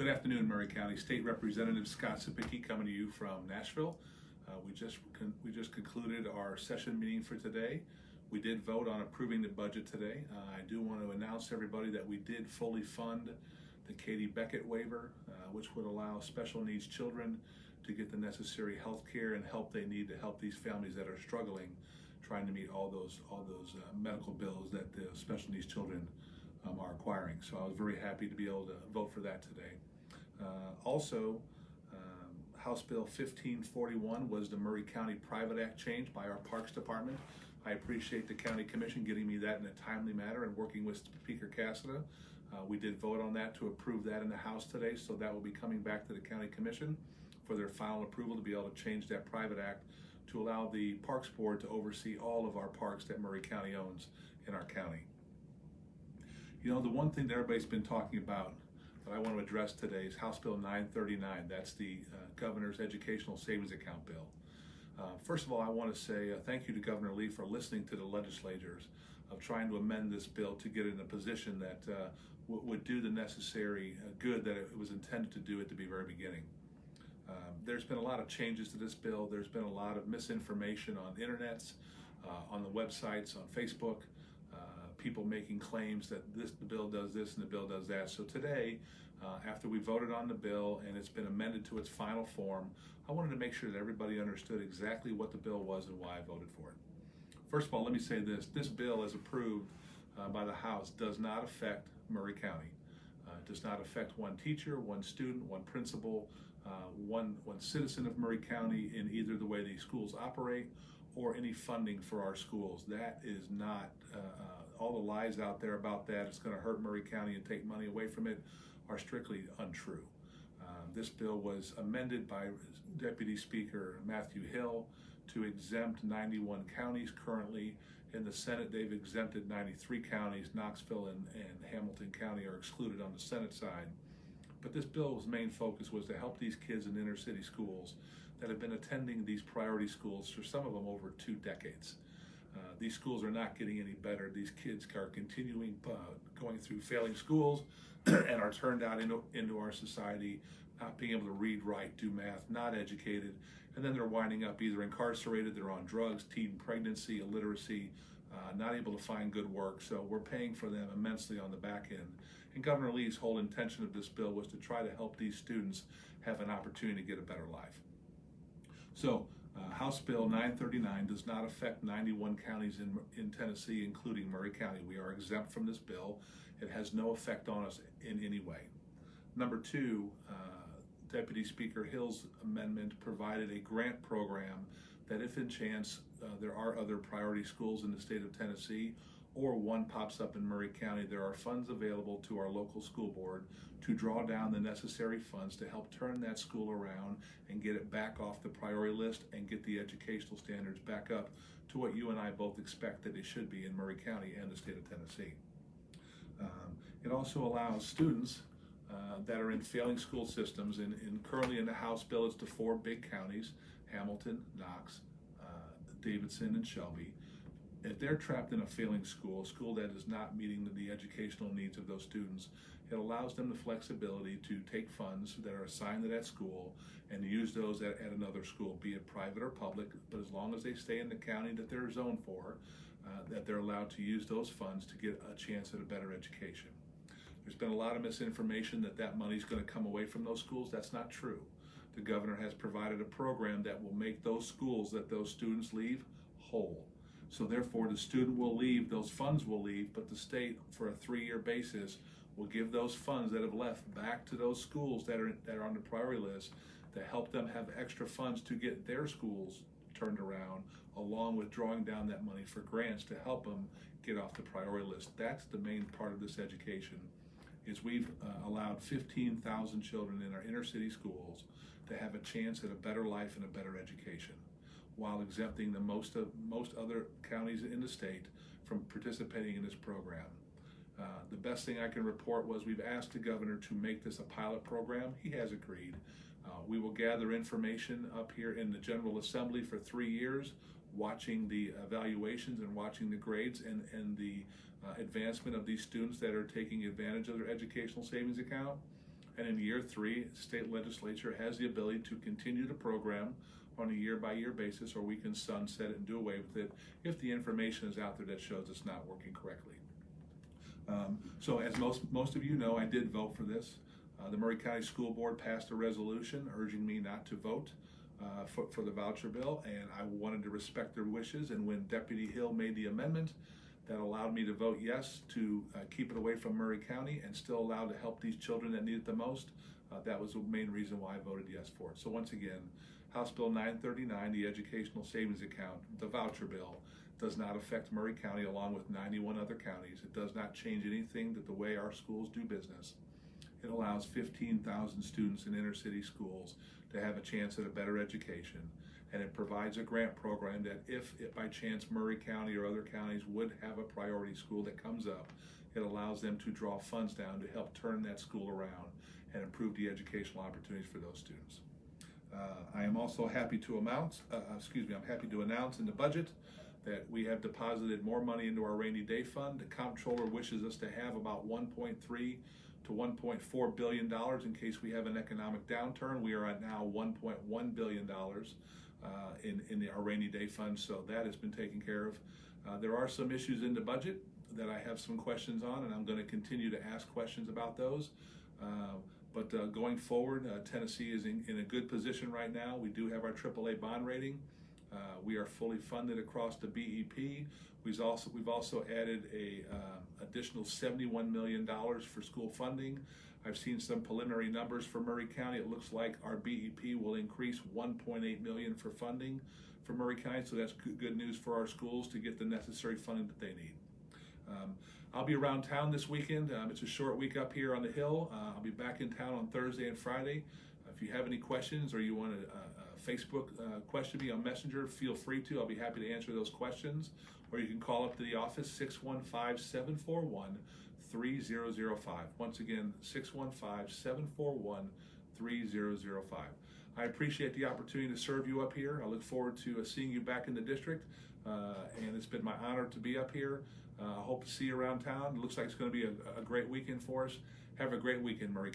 Good afternoon, Murray County. State Representative Scott Cepicky coming to you from Nashville. We just concluded our session meeting for today. We did vote on approving the budget today. I do want to announce to everybody that we did fully fund the Katie Beckett waiver, which would allow special needs children to get the necessary health care and help they need to help these families that are struggling, trying to meet all those medical bills that the special needs children are acquiring. So I was very happy to be able to vote for that today. Also, House Bill 1541 was the Murray County Private Act change by our Parks Department. I appreciate the County Commission getting me that in a timely manner and working with Speaker Cassada. We did vote on that to approve that in the House today, so that will be coming back to the County Commission for their final approval to be able to change that private act to allow the Parks Board to oversee all of our parks that Murray County owns in our county. You know, the one thing that everybody's been talking about that I want to address today is House Bill 939. That's the Governor's Educational Savings Account bill. First of all, I want to say thank you to Governor Lee for listening to the legislators of trying to amend this bill to get it in a position that would do the necessary good that it was intended to do at the very beginning. There's been a lot of changes to this bill. There's been a lot of misinformation on internets, on the websites, on Facebook. People making claims that the bill does this and the bill does that. So today, after we voted on the bill and it's been amended to its final form, I wanted to make sure that everybody understood exactly what the bill was and why I voted for it. First of all, let me say this. This bill, as approved by the House, does not affect Murray County. It does not affect one teacher, one student, one principal, one citizen of Murray County in either the way these schools operate or any funding for our schools. That is not all the lies out there about that it's going to hurt Murray County and take money away from it are strictly untrue. This bill was amended by Deputy Speaker Matthew Hill to exempt 91 counties. Currently in the Senate, they've exempted 93 counties. Knoxville and Hamilton County are excluded on the Senate side. But this bill's main focus was to help these kids in inner city schools that have been attending these priority schools for some of them over 2 decades. These schools are not getting any better. These kids are continuing going through failing schools and are turned out into our society, not being able to read, write, do math, not educated, and then they're winding up either incarcerated, they're on drugs, teen pregnancy, illiteracy, not able to find good work. So we're paying for them immensely on the back end. And Governor Lee's whole intention of this bill was to try to help these students have an opportunity to get a better life. So House Bill 939 does not affect 91 counties in Tennessee, including Murray County. We are exempt from this bill. It has no effect on us in any way. Number two, Deputy Speaker Hill's amendment provided a grant program that if in chance there are other priority schools in the state of Tennessee or one pops up in Murray County, there are funds available to our local school board to draw down the necessary funds to help turn that school around and get it back off the priority list and get the educational standards back up to what you and I both expect that it should be in Murray County and the state of Tennessee. It also allows students that are in failing school systems, and currently in the House bill it's the 4 big counties, Hamilton, Knox, Davidson, and Shelby. If they're trapped in a failing school, a school that is not meeting the educational needs of those students, it allows them the flexibility to take funds that are assigned to that school and use those at another school, be it private or public, but as long as they stay in the county that they're zoned for, that they're allowed to use those funds to get a chance at a better education. There's been a lot of misinformation that money's going to come away from those schools. That's not true. The governor has provided a program that will make those schools that those students leave whole. So therefore, the student will leave, those funds will leave, but the state, for a 3-year basis, will give those funds that have left back to those schools that are on the priority list to help them have extra funds to get their schools turned around, along with drawing down that money for grants to help them get off the priority list. That's the main part of this education, is we've allowed 15,000 children in our inner city schools to have a chance at a better life and a better education, while exempting the most other counties in the state from participating in this program. The best thing I can report was we've asked the governor to make this a pilot program. He has agreed. We will gather information up here in the General Assembly for 3 years, watching the evaluations and watching the grades and the advancement of these students that are taking advantage of their educational savings account. And in year 3, the state legislature has the ability to continue the program on a year-by-year basis, or we can sunset it and do away with it if the information is out there that shows it's not working correctly. So as most of you know, I did vote for this. The Maury County School Board passed a resolution urging me not to vote for the voucher bill, and I wanted to respect their wishes. And when Deputy Hill made the amendment that allowed me to vote yes to keep it away from Maury County and still allowed to help these children that need it the most, that was the main reason why I voted yes for it. So once again, House Bill 939, the Educational Savings Account, the voucher bill, does not affect Maury County along with 91 other counties. It does not change anything that the way our schools do business. It allows 15,000 students in inner city schools to have a chance at a better education. And it provides a grant program that if by chance Maury County or other counties would have a priority school that comes up, it allows them to draw funds down to help turn that school around and improve the educational opportunities for those students. I am also happy to announce in the budget that we have deposited more money into our rainy day fund. The comptroller wishes us to have about $1.3 to $1.4 billion in case we have an economic downturn. We are at now $1.1 billion in our rainy day fund, so that has been taken care of. There are some issues in the budget that I have some questions on, and I'm going to continue to ask questions about those. But going forward, Tennessee is in a good position right now. We do have our AAA bond rating. We are fully funded across the BEP. We've also added a additional $71 million for school funding. I've seen some preliminary numbers for Maury County. It looks like our BEP will increase $1.8 million for funding for Maury County, so that's good news for our schools to get the necessary funding that they need. I'll be around town this weekend. It's a short week up here on the Hill. I'll be back in town on Thursday and Friday. If you have any questions or you want to Facebook question me on Messenger, feel free to. I'll be happy to answer those questions. Or you can call up to the office, 615-741-3005. Once again, 615-741-3005. I appreciate the opportunity to serve you up here. I look forward to seeing you back in the district, and it's been my honor to be up here. I hope to see you around town. It looks like it's going to be a great weekend for us. Have a great weekend, Maury County.